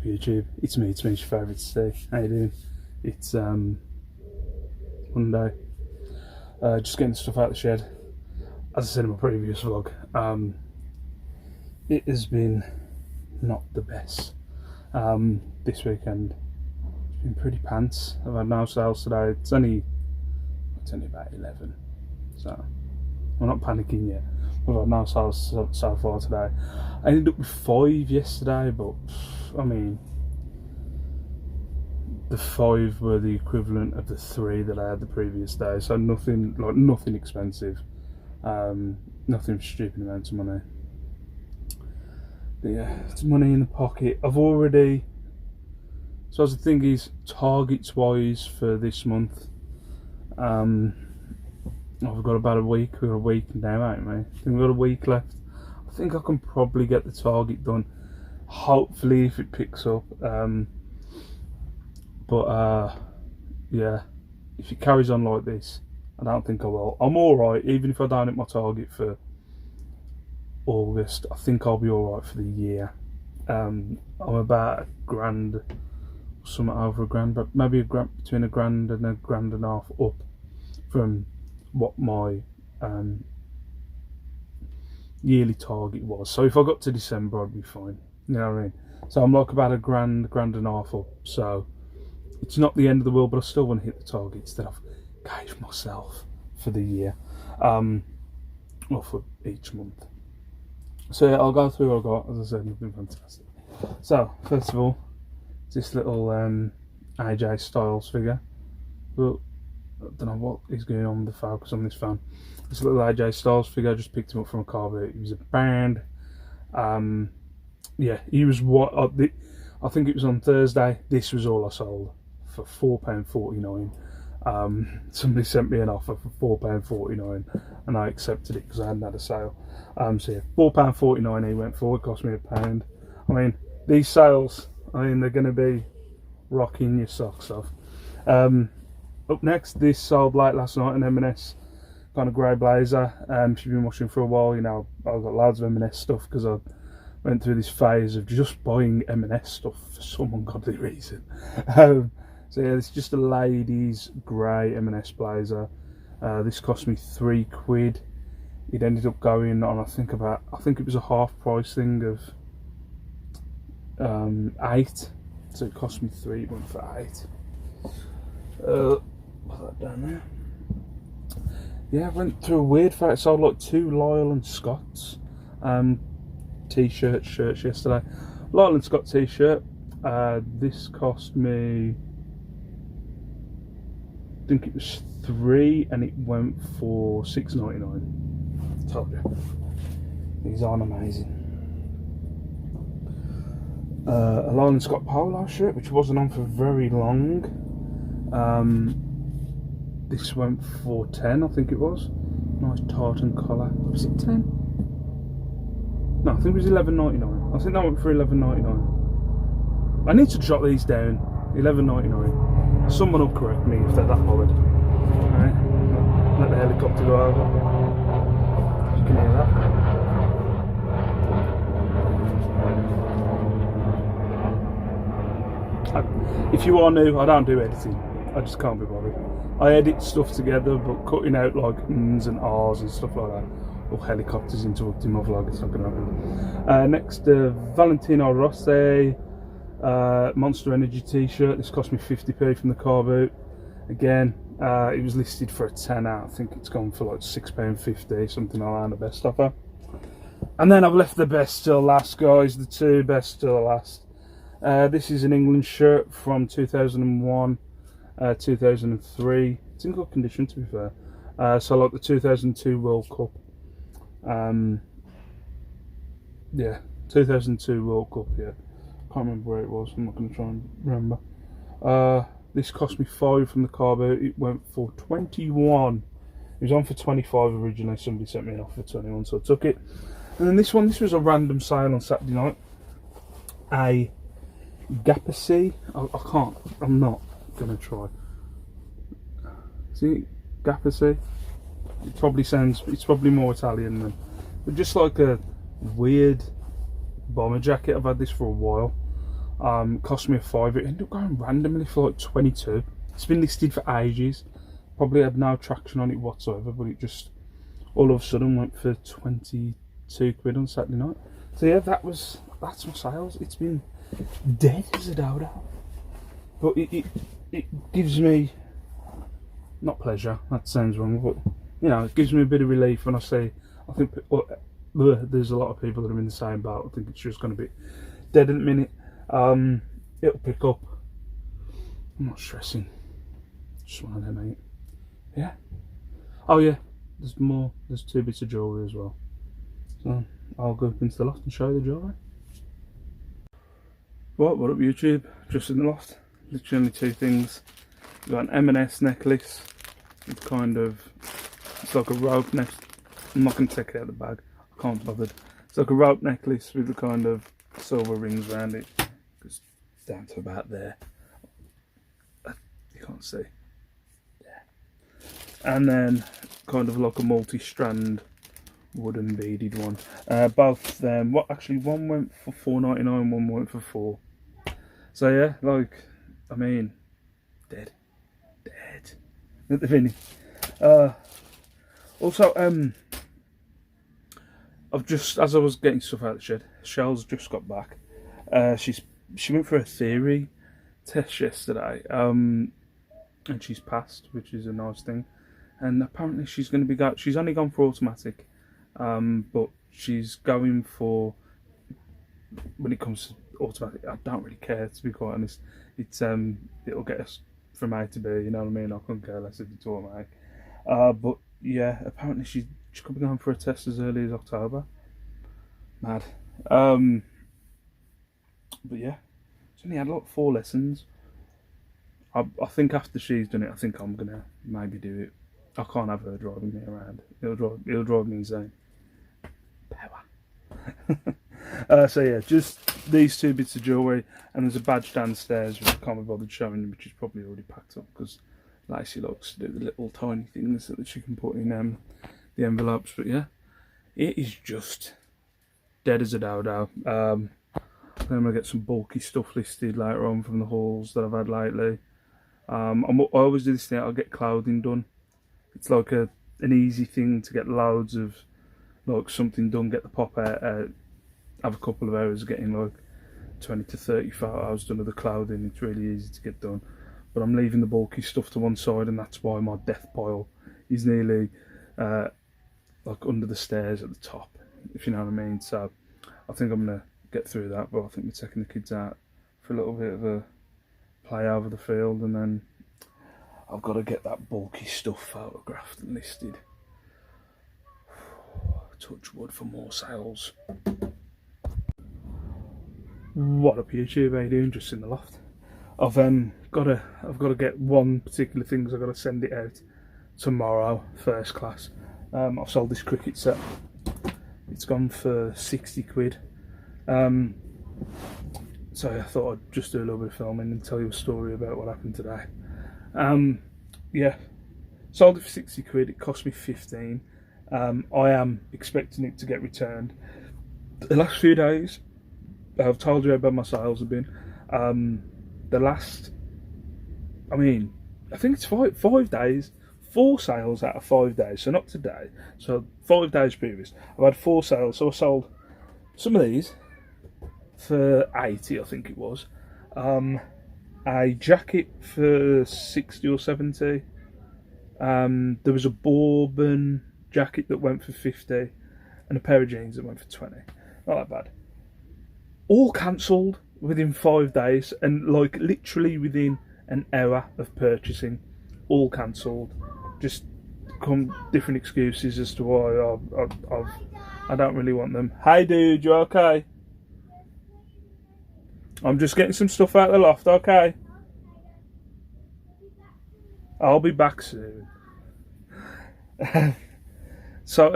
YouTube? It's me, your favourite Steve. How you doing? It's Monday. Just getting stuff out of the shed. As I said in my previous vlog, it has been not the best. This weekend it's been pretty pants. I've had no sales today. It's only about 11, so I'm not panicking yet. I've had no sales so far today. I ended up with 5 yesterday, but I mean, the 5 were the equivalent of the 3 that I had the previous day, so nothing expensive, nothing stupid amounts of money. But yeah, it's money in the pocket. So the thing is, targets wise for this month, I've got about a week. We've got a week now, haven't we? I think we've got a week left. I think I can probably get the target done, hopefully, if it picks up. Yeah, if it carries on like this, I don't think I will. I'm alright, even if I don't hit my target for August. I think I'll be alright for the year. I'm about £1,000, something over £1,000, but maybe between £1,000 and £1,500 up from what my yearly target was. So if I got to December, I'd be fine. You know what I mean? So I'm like about £1,500 up. So it's not the end of the world, but I still want to hit the targets that I've gave myself for the year, or for each month. So yeah, I'll go through what I got. As I said, it's been fantastic. So first of all, this little AJ Styles figure. Well, I don't know what is going on with the focus on this phone. This little AJ Styles figure, I just picked him up from a car boot. He was a band. Yeah, he was what I think it was on Thursday. This was all I sold for £4.49. Somebody sent me an offer for £4.49 and I accepted it because I hadn't had a sale. So yeah, £4.49 he went for. It cost me £1. I mean, these sales, they're going to be rocking your socks off. Up next, this sold late last night, an M&S kind of grey blazer. She's been washing for a while. You know, I've got loads of M&S stuff because I went through this phase of just buying M&S stuff for some ungodly reason. So yeah, it's just a ladies' grey M&S blazer. This cost me £3. It ended up going on, I think it was a half price thing of 8. So it cost me 3, it went for 8. Put that down there. Yeah, I went through a weird phase. I sold like 2 Lyle and Scott's shirts yesterday. Lyle and Scott t-shirt. This cost me, I think it was 3, and it went for £6.99. I told you, these aren't amazing. A Lyle and Scott polo shirt, which wasn't on for very long. This went for 10, I think it was. Nice tartan collar. Was it 10? No, I think it was £11.99. I think that went for £11.99. I need to jot these down. £11.99. Someone will correct me if they're that bothered. Alright, let the helicopter go over. You can hear that. If you are new, I don't do editing. I just can't be bothered. I edit stuff together, but cutting out like ns and r's and stuff like that, or helicopters interrupting my vlog, it's not going to happen. Next, Valentino Rossi Monster Energy t-shirt. This cost me 50p from the car boot. Again, it was listed for a tenner. I think it's gone for like £6.50, something like that, on the best offer. And then I've left the best till last, guys. The 2 best till last. This is an England shirt from 2001. 2003. It's in good condition, to be fair. So like the 2002 World Cup. Yeah, 2002 World Cup. Yeah, can't remember where it was. I'm not going to try and remember. This cost me 5 from the car boot. It went for 21. It was on for 25 originally. Somebody sent me an offer for 21, so I took it. And then this one. This was a random sale on Saturday night. A Gapassi. I'm not gonna try. See, Gapassi. It's probably more Italian than, but just like a weird bomber jacket. I've had this for a while. Cost me a fiver. It ended up going randomly for like 22. It's been listed for ages. Probably had no traction on it whatsoever, but it just all of a sudden went for 22 quid on Saturday night. So yeah, that's my sales. It's been dead as a dodo. But it gives me, not pleasure, that sounds wrong, but you know, it gives me a bit of relief when I see, I think there's a lot of people that are in the same boat. I think it's just going to be dead in a minute. It'll pick up. I'm not stressing. Just one of them, mate. Yeah. Oh yeah, there's more. There's 2 bits of jewellery as well. So I'll go up into the loft and show you the jewellery. What up YouTube? Just in the loft. Literally only 2 things. We've got an M&S necklace. It's kind of, it's like a rope necklace. I'm not going to take it out of the bag. I can't bother. It's like a rope necklace with the kind of silver rings around it. Goes down to about there. You can't see. And then kind of like a multi-strand wooden beaded one. Both of them, actually one went for $4.99, one went for $4. So yeah, like, I mean, dead at the minute. Also, I've just, as I was getting stuff out of the shed, Shell's just got back. She went for a theory test yesterday, and she's passed, which is a nice thing. And apparently she's going to be she's only gone for automatic, but she's going for, when it comes to automatic, I don't really care, to be quite honest. It's it'll get us from A to B, you know what I mean? I couldn't care less if it's automatic. But yeah, apparently she could be going for a test as early as October. Mad. But yeah, she's only had like 4 lessons. I think after she's done it, I think I'm gonna maybe do it. I can't have her driving me around. It'll drive me insane. Power. So yeah, just these 2 bits of jewellery, and there's a badge downstairs which I can't be bothered showing you, which is probably already packed up because Lacey likes to do the little tiny things that she can put in the envelopes. But yeah, it is just dead as a dodo. Then I'm gonna get some bulky stuff listed later on from the hauls that I've had lately. I always do this thing. I'll get clothing done. It's like an easy thing to get loads of like something done. Get the pop out. Have a couple of hours getting like 20 to 30 photos done of the clothing. It's really easy to get done. But I'm leaving the bulky stuff to one side, and that's why my death pile is nearly like under the stairs at the top, if you know what I mean. So I think I'm gonna get through that, but I think we're taking the kids out for a little bit of a play over the field, and then I've got to get that bulky stuff photographed and listed. Touch wood for more sales. What up YouTube, how you doing? Just in the loft. I've got to get one particular thing, because I've got to send it out tomorrow, first class. I've sold this cricket set. It's gone for 60 quid. So I thought I'd just do a little bit of filming and tell you a story about what happened today. Yeah, sold it for 60 quid. It cost me 15. I am expecting it to get returned. The last few days, I've told you how bad my sales have been. The last, I mean, I think it's five days, 4 sales out of 5 days. So not today. So 5 days previous, I've had 4 sales. So I sold some of these for 80, I think it was. A jacket for 60 or 70. There was a bourbon jacket that went for 50, and a pair of jeans that went for 20. Not that bad. All cancelled within 5 days, and like literally within an hour of purchasing, all cancelled. Just come different excuses as to why I don't really want them. Hey dude, you okay? I'm just getting some stuff out of the loft, okay? I'll be back soon. So,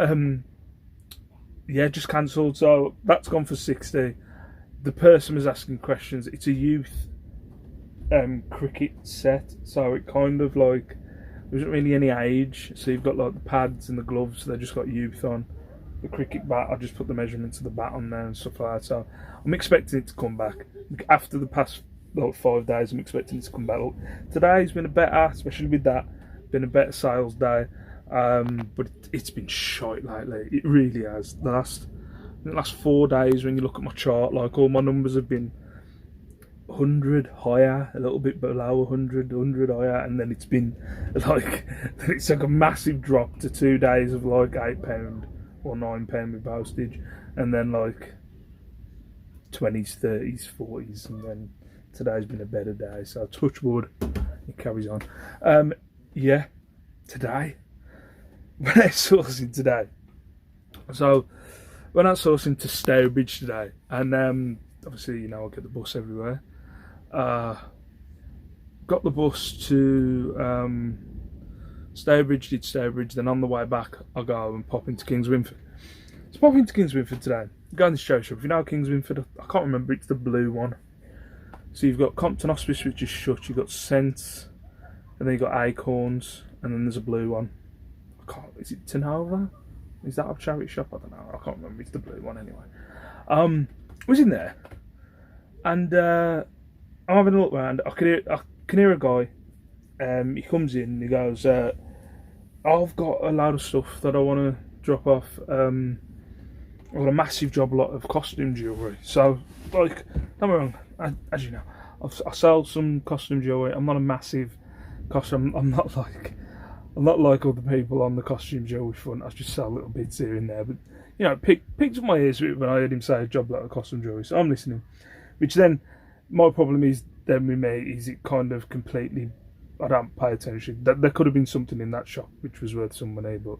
yeah, just cancelled. So that's gone for 60. The person was asking questions. It's a youth cricket set, so it kind of like, there isn't really any age. So you've got like the pads and the gloves, so they just got youth on. the cricket bat. I just put the measurements of the bat on there and stuff like that. So I'm expecting it to come back after the past 5 days. I'm expecting it to come back. Look, today's been a better, especially with that, been a better sales day. But it's been shite lately. It really has. The last 4 days, when you look at my chart, like all my numbers have been 100 higher, a little bit below 100 higher, and then it's been like a massive drop to 2 days of like £8 or £9 with postage, and then like 20s, 30s, 40s, and then today's been a better day. So touch wood, it carries on. Yeah, today when I sourcing today, so when I sourcing to Stourbridge today, and obviously, you know, I get the bus everywhere. Got the bus to Stourbridge, did Stourbridge, then on the way back I go and pop into Kings Winford. So pop into Kings Winford today, go in the show shop. If you know Kings Winford, I can't remember, it's the blue one. So you've got Compton Hospice, which is shut, you've got Scent, and then you've got Acorns, and then there's a blue one. Is it Tenova? Is that a charity shop? I don't know, I can't remember, it's the blue one anyway. I was in there, and I'm having a look around. I can hear a guy. He comes in and he goes, I've got a load of stuff that I want to drop off. I've got a massive job lot of costume jewellery. So, like, don't be wrong, as you know, I sell some costume jewellery. I'm not a massive costume. I'm not like other people on the costume jewellery front. I just sell little bits here and there. But, you know, picked up my ears when I heard him say a job lot of costume jewellery. So I'm listening. Which then, my problem is then with me is it kind of completely, I don't pay attention. There could have been something in that shop which was worth some money, but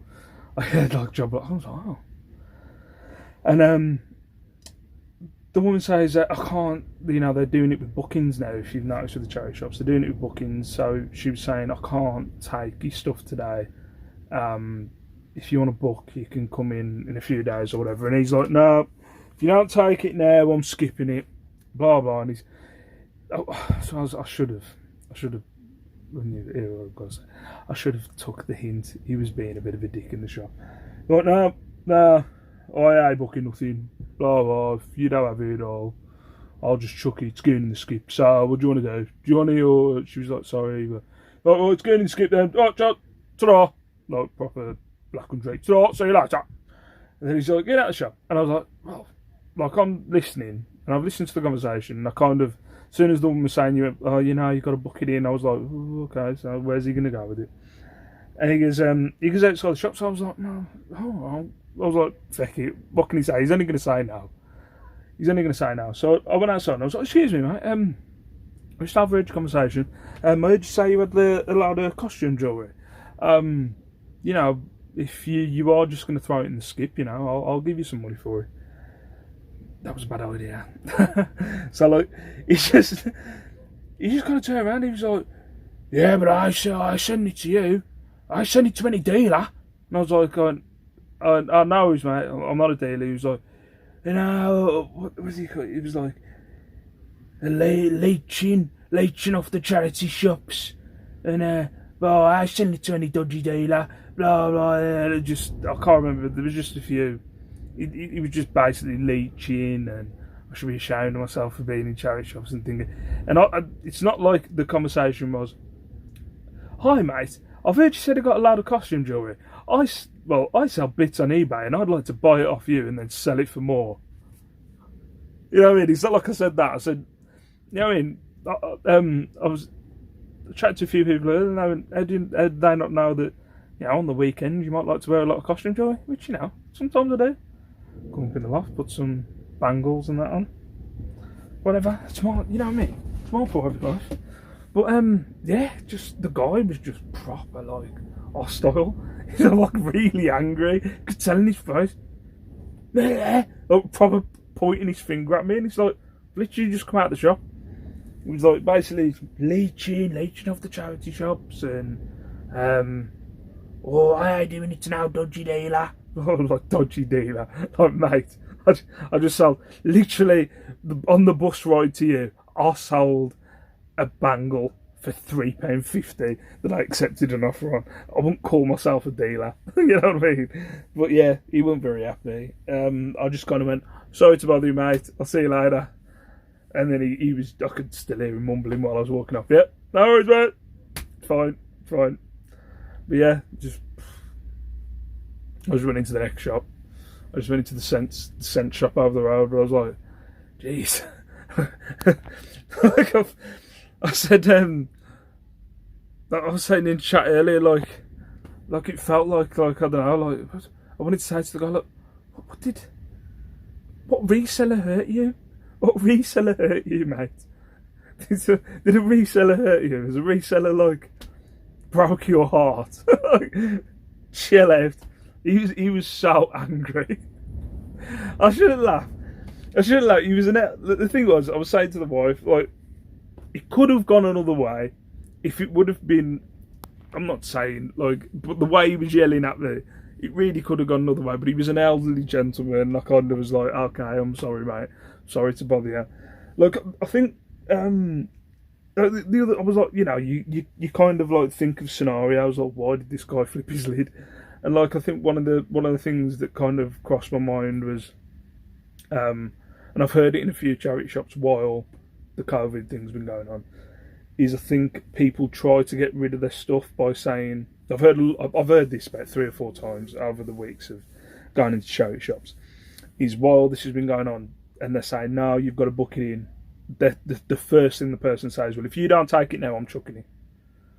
I heard like job lot. I was like, oh. And the woman says that I can't, you know, they're doing it with bookings now. If you've noticed with the charity shops, they're doing it with bookings. So she was saying, I can't take your stuff today. If you want to book, you can come in a few days or whatever. And he's like, no, if you don't take it now, I'm skipping it. Blah blah. And he's, so I should have. I should have took the hint. He was being a bit of a dick in the shop. Like, no, I ain't booking nothing. Blah blah. If you don't have it, I'll just chuck it. It's going in the skip. So what do you want to do? Do you want it, or she was like, sorry, but oh, it's going in the skip then. Oh, ta-da, like proper black and Drake. Ta-da, see you later. And then he's like, get out of the shop. And I was like, well, like I'm listening, and I've listened to the conversation, and I kind of, as soon as the woman was saying, oh, you know, you've got to book it in, I was like, oh, okay, so where's he going to go with it? And he goes outside the shop, so I was like, no, I was like, feck it, what can he say? He's only going to say no. So I went outside and I was like, excuse me, mate, we just have a conversation. I heard you say you had a lot of costume jewellery. You know, if you are just going to throw it in the skip, you know, I'll give you some money for it. That was a bad idea. So like, he just kind of turned around. He was like, "Yeah, but I send it to you. I send it to any dealer." And I was like, "I know, mate. I'm not a dealer." He was like, "You know, what was he called?" He was like, "Leeching off the charity shops, and well, I send it to any dodgy dealer." Blah blah. Just I can't remember. There was just a few. He was just basically leeching, and I should be ashamed of myself for being in charity shops and thinking. And it's not like the conversation was, "Hi mate, I've heard you said I got a load of costume jewellery. I sell bits on eBay, and I'd like to buy it off you and then sell it for more." You know what I mean? It's not like I said that. I said, you know what I mean? I was chatting to a few people, and how did they not know that, you know, on the weekend you might like to wear a lot of costume jewellery, which, you know, sometimes I do. Come up in the loft, put some bangles and that on. Whatever. It's more, you know what I mean? It's more private life. But yeah, just the guy was just proper like hostile. He's like really angry. You could tell in his face. Like, proper pointing his finger at me, and it's like literally just come out of the shop. He was like basically leeching off the charity shops, and oh, I ain't doing it now, dodgy dealer. Oh, like dodgy dealer, like mate. I just sold literally on the bus ride to you. I sold a bangle for £3.50 that I accepted an offer on. I wouldn't call myself a dealer, you know what I mean? But yeah, he wasn't very happy. I just kind of went, sorry to bother you, mate. I'll see you later. And then he was, I could still hear him mumbling while I was walking off. Yep, no worries, mate. Fine. But yeah, I was running to the next shop. I just went into the scent shop over the road, but I was like, jeez. Like I said, I was saying in chat earlier, like it felt like I don't know, like I wanted to say to the guy, look, what reseller hurt you? What reseller hurt you, mate? Did a reseller hurt you? Was a reseller like broke your heart? Like, chill out. He was so angry. I shouldn't laugh. He was the thing was, I was saying to the wife, like, it could have gone another way if it would have been. I'm not saying like, but the way he was yelling at me, it really could have gone another way. But he was an elderly gentleman. I kind of was like, okay, I'm sorry, mate. Sorry to bother you. Like, I think the other, I was like, you know, you kind of like think of scenarios like, why did this guy flip his lid? And like, I think one of the things that kind of crossed my mind was, and I've heard it in a few charity shops while the COVID thing's been going on, is I think people try to get rid of their stuff by saying, I've heard this about 3 or 4 times over the weeks of going into charity shops, is while this has been going on, and they're saying, no, you've got to book it in. The first thing the person says, well, if you don't take it now, I'm chucking it.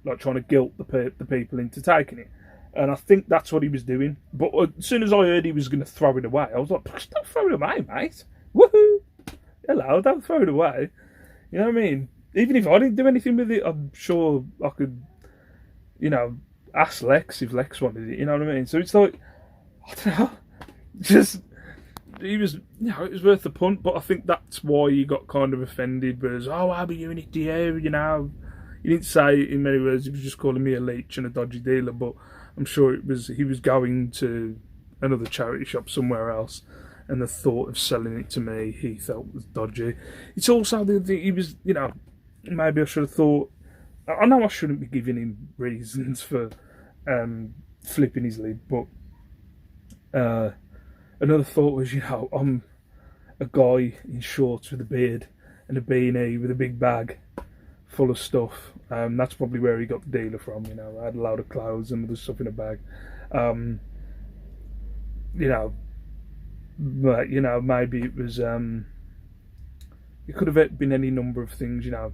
Like trying to guilt the people into taking it. And I think that's what he was doing. But as soon as I heard he was going to throw it away, I was like, don't throw it away, mate. Woohoo! Hello, don't throw it away. You know what I mean? Even if I didn't do anything with it, I'm sure I could, you know, ask Lex if Lex wanted it. You know what I mean? So it's like, I don't know. Just, he was, you know, it was worth the punt, but I think that's why he got kind of offended. Was, oh, I'll be doing it to you, you know. He didn't say it in many words, he was just calling me a leech and a dodgy dealer, but I'm sure he was going to another charity shop somewhere else, and the thought of selling it to me, he felt was dodgy. It's also the thing, he was, you know, maybe I should have thought, I know I shouldn't be giving him reasons for flipping his lid, but another thought was, you know, I'm a guy in shorts with a beard and a beanie with a big bag full of stuff. That's probably where he got the dealer from, you know. I had a load of clothes and other stuff in a bag. You know, but, you know, maybe it was, it could have been any number of things, you know.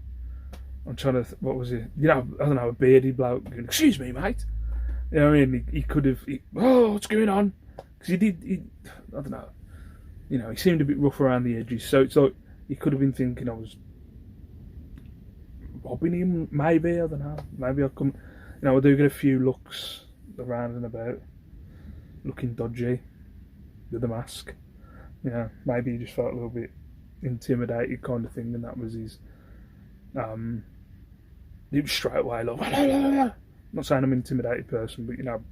I'm trying to, what was it? You know, I don't know, a bearded bloke going, excuse me, mate. You know what I mean? He could have, oh, what's going on? Because I don't know. You know, he seemed a bit rough around the edges. So it's like, he could have been thinking I was robbing him, maybe, I don't know. Maybe I'll come, you know, I do get a few looks around and about, looking dodgy with the mask. You know, maybe he just felt a little bit intimidated kind of thing, and that was his, he was straight away like, I'm not saying I'm an intimidated person, but you know,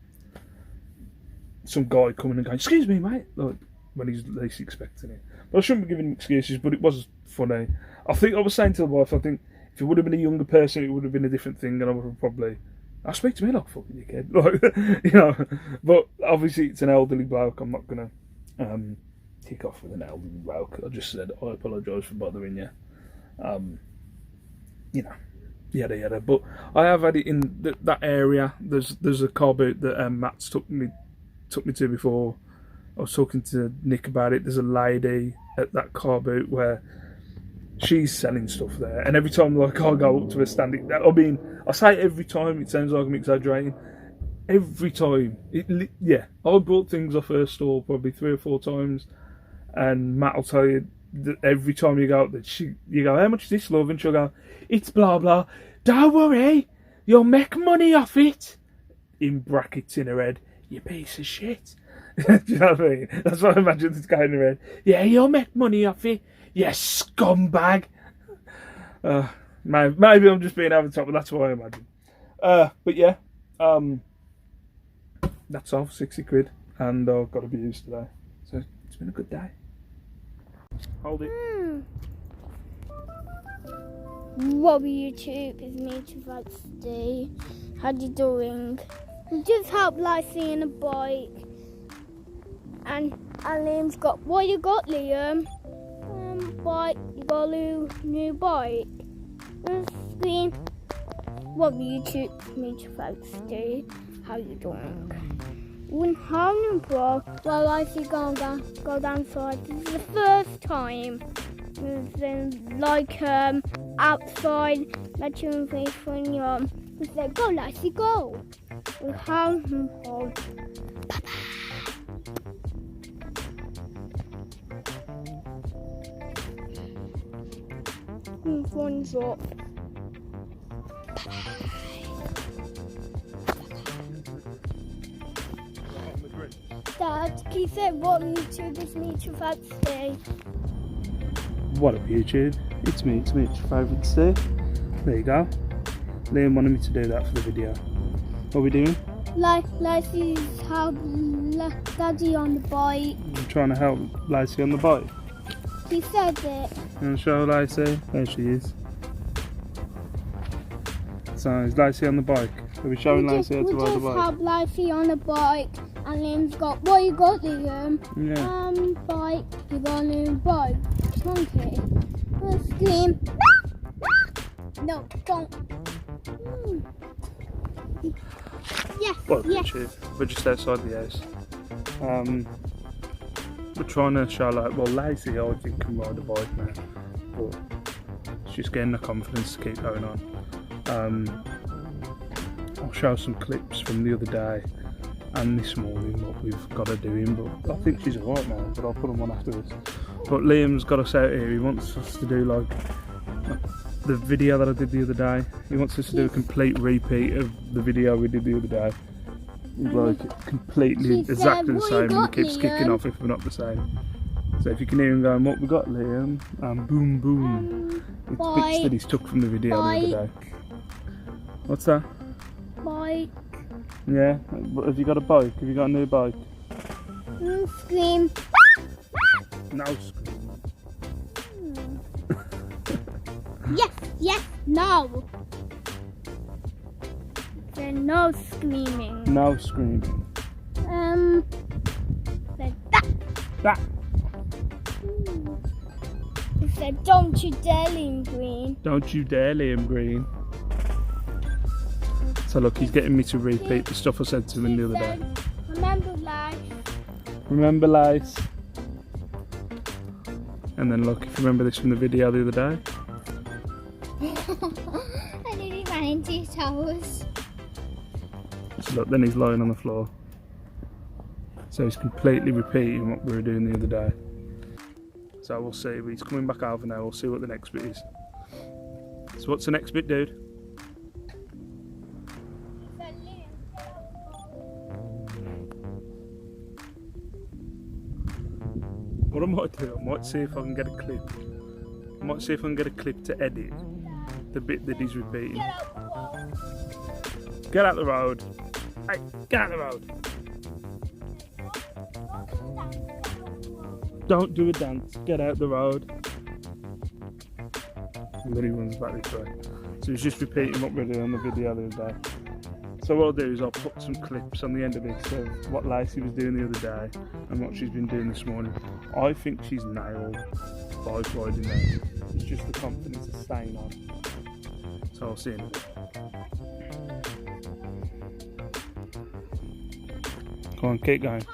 some guy coming and going, excuse me, mate, like, when he's least expecting it. But I shouldn't be giving him excuses, but it was funny. I think I was saying to the wife, I think if it would have been a younger person, it would have been a different thing, and I would have probably, I'll speak to me like fucking you kid, like, you know. But obviously it's an elderly bloke. I'm not gonna kick off with an elderly bloke. I just said I apologise for bothering you. You know, yada. But I have had it in that area. There's a car boot that Matt's took me to before. I was talking to Nick about it. There's a lady at that car boot where she's selling stuff there, and every time like I go up to her standing, I mean, I say every time, it sounds like I'm exaggerating. Every time, yeah, I bought things off her store probably 3 or 4 times, and Matt will tell you that every time you go up there, you go, how much is this, love? And she'll go, it's blah blah. Don't worry, you'll make money off it. In brackets in her head, you piece of shit. Do you know what I mean? That's what I imagine this guy in her head. Yeah, you'll make money off it. You scumbag. Maybe I'm just being over the top, but that's what I imagine. But yeah, that's all for 60 quid, and I've got to be used today. So it's been a good day. Hold it. What YouTube is me to Vaxty. How you doing? We just helped Lacey in a bike. And Liam's got, what you got, Liam? Bike, you got a new bike. Screen. What YouTube is me to Vaxty. How you doing? When having bro, well, Lacey go downside. This is the first time. We've been like outside, let you face when you're. We said, go, Lacey, go. We have him hold. Papa. Phone's up. Dad, can you say what YouTube is me to Vaxty? What up YouTube? It's me, it's your favourite today. There you go. Liam wanted me to do that for the video. What are we doing? Lacey's help Daddy on the bike. I'm trying to help Lacey on the bike. He said it. You want to show Lacey? There she is. So is Lacey on the bike? Are we showing Lacey how to ride the bike? We just help Lacey on the bike, and Liam's got, what you got, Liam? Yeah. Bike, you got a new bike. Monkey. Let's scream. No, don't. Yes, Well, yes. YouTube, we're just outside the house. We're trying to show Lacey I think can ride a bike now, but she's getting the confidence to keep going on. I'll show some clips from the other day and this morning what we've got her doing, but I think she's alright now, but I'll put them on after this. But Liam's got us out here. He wants us to do like the video that I did the other day. He wants us to do a complete repeat of the video we did the other day. Like completely exactly the same, and it keeps kicking off if we're not the same. So if you can hear him going, what we got, Liam? Boom boom. It's bits that he's took from the video the other day. What's that? Bike. Yeah? Have you got a bike? Have you got a new bike? Scream. No scream. Yes, no. There's no screaming. No screaming. Said that. That. He said, don't you dare, Liam Green. Don't you dare, Liam Green. So look, he's getting me to repeat the stuff I said to him the other day. Remember life. Remember lice. And then look, if you remember this from the video the other day. I nearly ran into his toes. So look, then he's lying on the floor. So he's completely repeating what we were doing the other day. So we'll see, he's coming back over now, we'll see what the next bit is. So what's the next bit, dude? What I might do, I might see if I can get a clip. I might see if I can get a clip to edit the bit that he's repeating. Get out the road. Hey, get out the road. Don't do a dance, get out the road. And then he runs back this way. So he's just repeating what we did on the video the other day. So what I'll do is I'll put some clips on the end of this of what Lacey was doing the other day and what she's been doing this morning. I think she's nailed bike riding now. It's just the confidence of staying on. So I'll see you in a bit. Come on, keep going.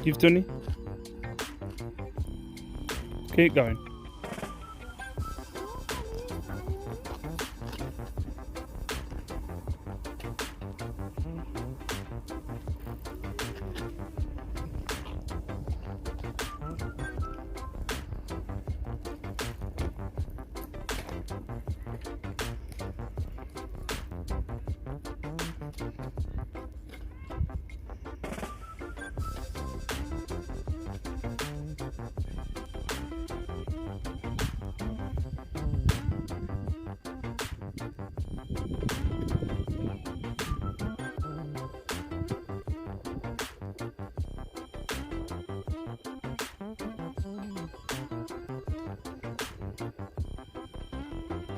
You've done it? Keep going.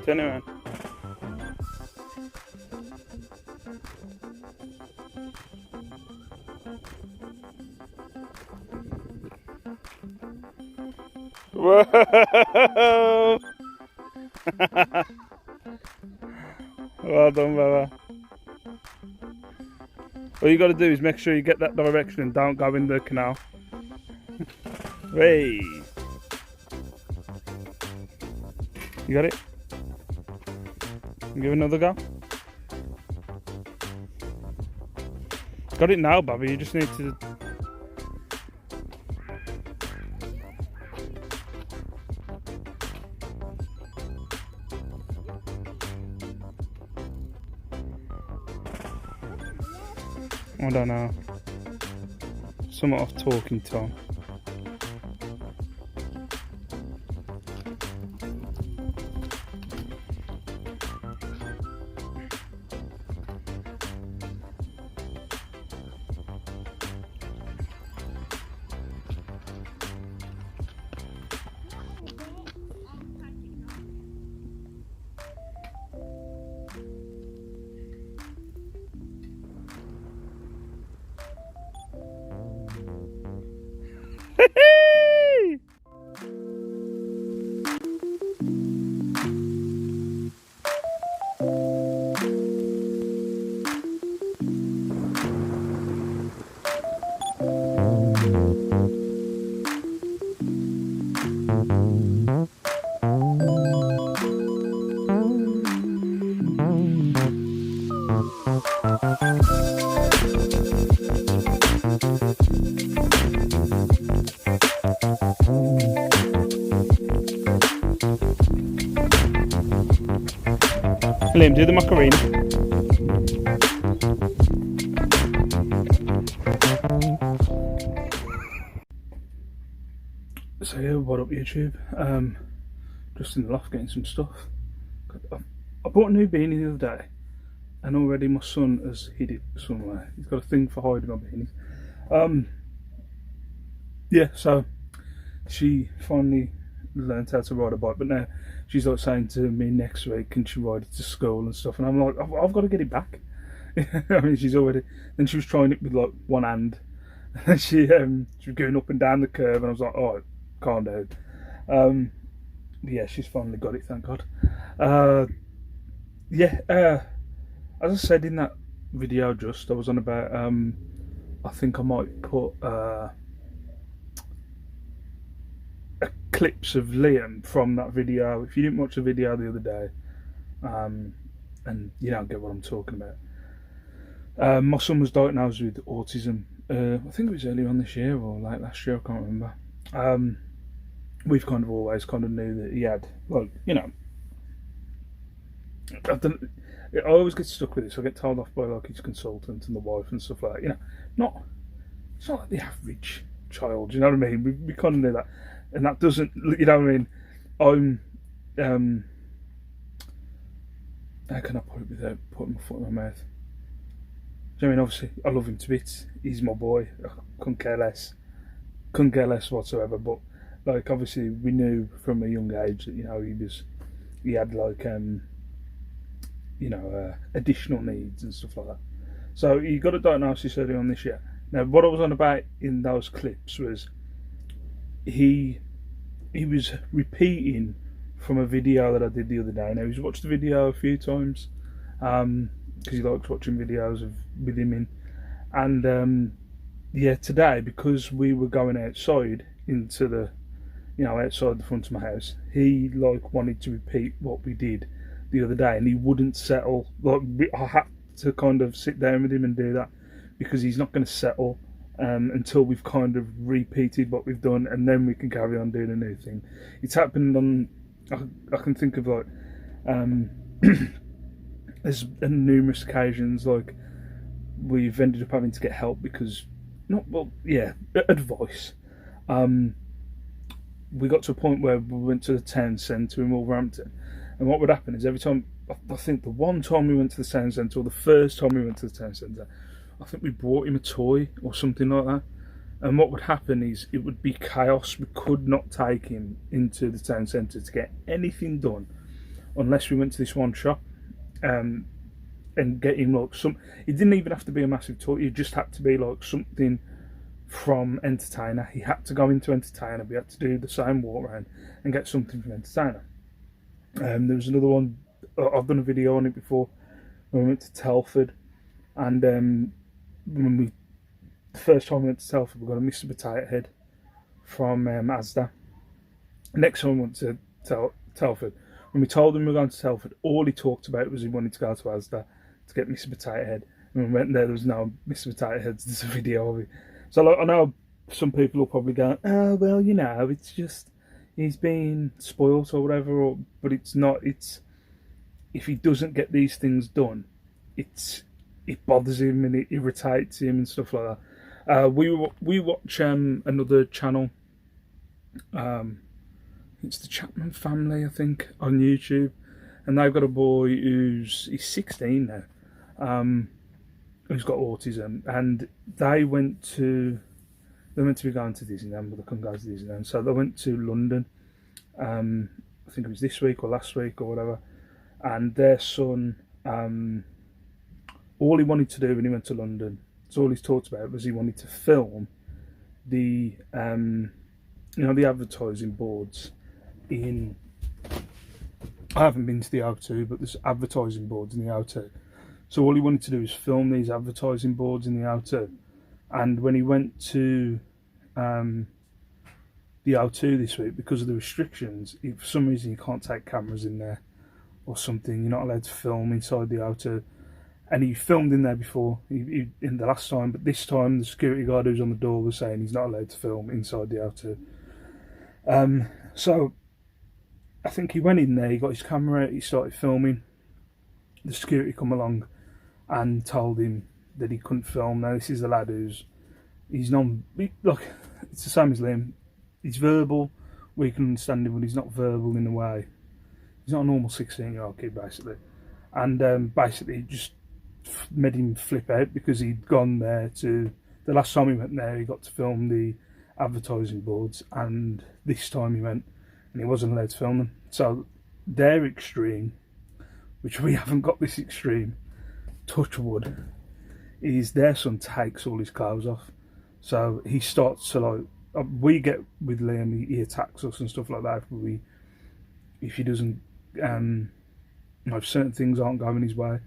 Turn around. Whoa! Well done, Baba. All you got to do is make sure you get that direction and don't go in the canal. Hey! You got it? Give it another go. Got it now, Bobby. You just need to. I don't know. Somewhat off talking Tom. Liam, do the Macarena. So yeah, what up YouTube? Just in the loft getting some stuff. I bought a new beanie the other day and already my son has hid it somewhere. He's got a thing for hiding my beanies. Yeah, so she finally learned how to ride a bike, but now she's like saying to me next week, can she ride it to school and stuff, and I'm like, I've got to get it back. I mean, she's already, then she was trying it with like one hand, and she was going up and down the curve, and I was like, oh, calm down. Yeah, she's finally got it, thank God. Yeah, as I said in that video I was on about, I think I might put clips of Liam from that video. If you didn't watch the video the other day, and you don't get what I'm talking about, my son was diagnosed with autism. I think it was earlier on this year or late last year, I can't remember. We've kind of always kind of knew that he had, like, you know, I always get stuck with this. I get told off by like his consultant and the wife and stuff like that. You know, it's not like the average child. You know what I mean? We kind of knew that. And that doesn't, you know what I mean? How can I put it without putting my foot in my mouth? Do you know what I mean? Obviously, I love him to bits. He's my boy. I couldn't care less whatsoever. But like, obviously, we knew from a young age that, you know, he had like you know, additional needs and stuff like that. So he got a diagnosis early on this year. Now, what I was on about in those clips was he was repeating from a video that I did the other day. Now, he's watched the video a few times because he likes watching videos with him in. And yeah, today, because we were going outside into the, you know, outside the front of my house, he like wanted to repeat what we did the other day, and he wouldn't settle. Like, I had to kind of sit down with him and do that because he's not going to settle until we've kind of repeated what we've done, and then we can carry on doing a new thing. It's happened on, I can think of like, there's numerous occasions like we've ended up having to get help because, advice. We got to a point where we went to the town centre in Wolverhampton, and what would happen is every time, I think the one time we went to the town centre, or the first time we went to the town centre, I think we brought him a toy or something like that. And what would happen is it would be chaos. We could not take him into the town centre to get anything done unless we went to this one shop and get him like some. It didn't even have to be a massive toy. It just had to be like something from Entertainer. He had to go into Entertainer. We had to do the same walk around and get something from Entertainer. There was another one. I've done a video on it before. When we went to Telford, and the first time we went to Telford, we got a Mr. Potato Head from Asda. Next time we went to Telford, when we told him we were going to Telford, all he talked about was he wanted to go to Asda to get Mr. Potato Head. And we went there was no Mr. Potato Heads. There's a video of it. So like, I know some people will probably go, oh well, you know, it's just he's being spoilt or whatever. But it's not. It's if he doesn't get these things done, it bothers him and it irritates him and stuff like that. We watch another channel. It's the Chapman family, I think, on YouTube, and they've got a boy he's 16 now, who's got autism, and they went to be going to Disneyland, but they couldn't go to Disneyland, so they went to London. I think it was this week or last week or whatever. And their son, all he wanted to do when he went to London, so all he's talked about was he wanted to film the, the advertising boards in. I haven't been to the O2, but there's advertising boards in the O2. So all he wanted to do is film these advertising boards in the O2. And when he went to the O2 this week, because of the restrictions, for some reason you can't take cameras in there or something. You're not allowed to film inside the O2. And he filmed in there before, in the last time, but this time the security guard who's on the door was saying he's not allowed to film inside the O2. So I think he went in there, he got his camera out, he started filming. The security come along and told him that he couldn't film. Now this is a lad he's look, it's the same as Liam. He's verbal, we can understand him, but he's not verbal in a way. He's not a normal 16-year-old kid, basically. And basically just made him flip out because he'd gone there to... The last time he went there, he got to film the advertising boards, and this time he went and he wasn't allowed to film them. So their extreme, which we haven't got this extreme, touch wood, is their son takes all his clothes off. So he starts to like... we get with Liam, he attacks us and stuff like that if he doesn't... if certain things aren't going his way,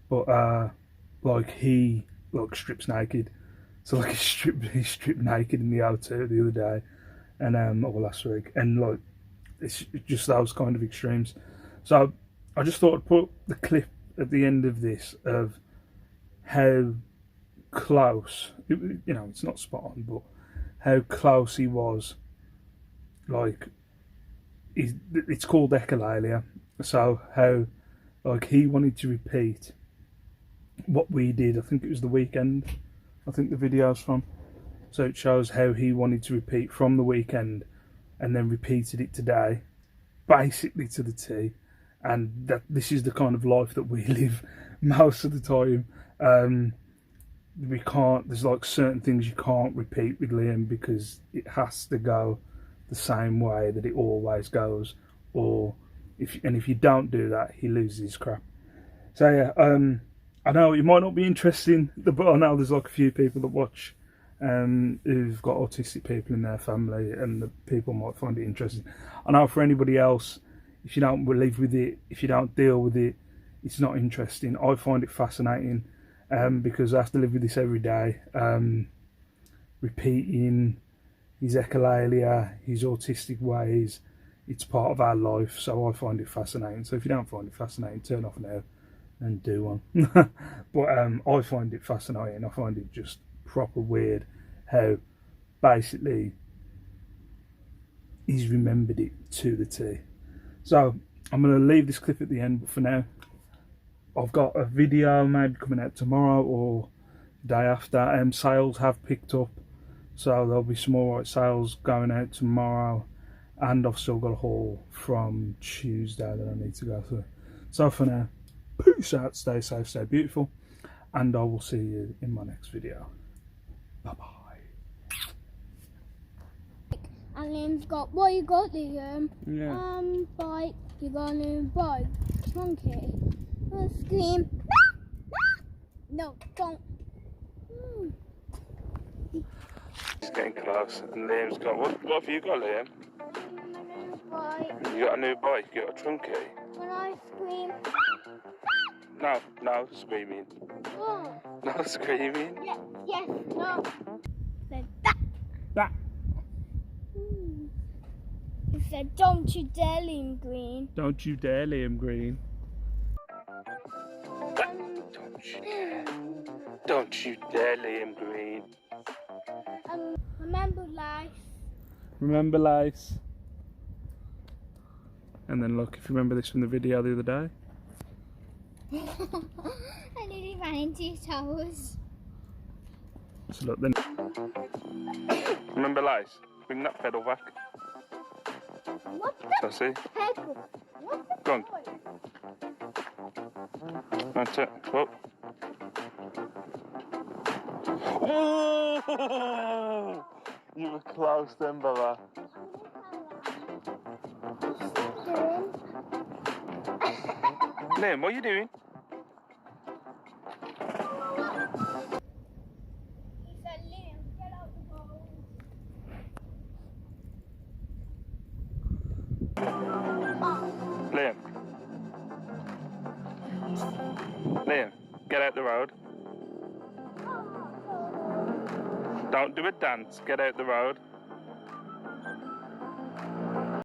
but like he strips naked, so like he stripped naked in the O2 the other day, and or last week, and like it's just those kind of extremes. So I just thought I'd put the clip at the end of this of how close, it's not spot on, but how close he was. Like it's called Echolia. So how like he wanted to repeat what we did. I think it was the weekend. I think the video's from. So it shows how he wanted to repeat from the weekend, and then repeated it today, basically to the T. And that this is the kind of life that we live most of the time. We can't. There's like certain things you can't repeat with Liam because it has to go the same way that it always goes, or if you don't do that, he loses his crap. So yeah, I know it might not be interesting, but I know there's like a few people that watch who've got autistic people in their family, and the people might find it interesting. I know for anybody else, if you don't live with it, if you don't deal with it, it's not interesting. I find it fascinating because I have to live with this every day, repeating his echolalia, his autistic ways. It's part of our life, so I find it fascinating. So if you don't find it fascinating, turn off now and do one. But I find it fascinating. I find it just proper weird how basically he's remembered it to the T. So I'm going to leave this clip at the end, but for now I've got a video maybe coming out tomorrow or the day after. Sales have picked up, so there'll be some more sales going out tomorrow, and I've still got a haul from Tuesday that I need to go through. So for now, peace out, stay safe, stay beautiful, and I will see you in my next video. Bye bye. And Liam's got, what you got, Liam? Yeah. Bike. You got a new bike. Monkey. We'll scream. No, don't. It's getting close. And Liam's got, what have you got, Liam? A new bike. You got a new bike, you got a trunky. When I scream. No screaming. Oh. No screaming. Yes, no. Said that. That. He said, don't you dare, Liam Green. Don't you dare, Liam Green. Don't you dare. Don't you dare, Liam Green. Remember life. Remember lice. And then look, if you remember this from the video the other day. I nearly ran into your towers. So look then. Remember lice? Bring that pedal back. What the So see? pedal? What the Go on. That's it. Whoa. Oh! You were close then, brother. Liam, what are you doing? He said, Liam, get out the boat. Liam. Liam, get out the road. Don't do a dance, get out the road.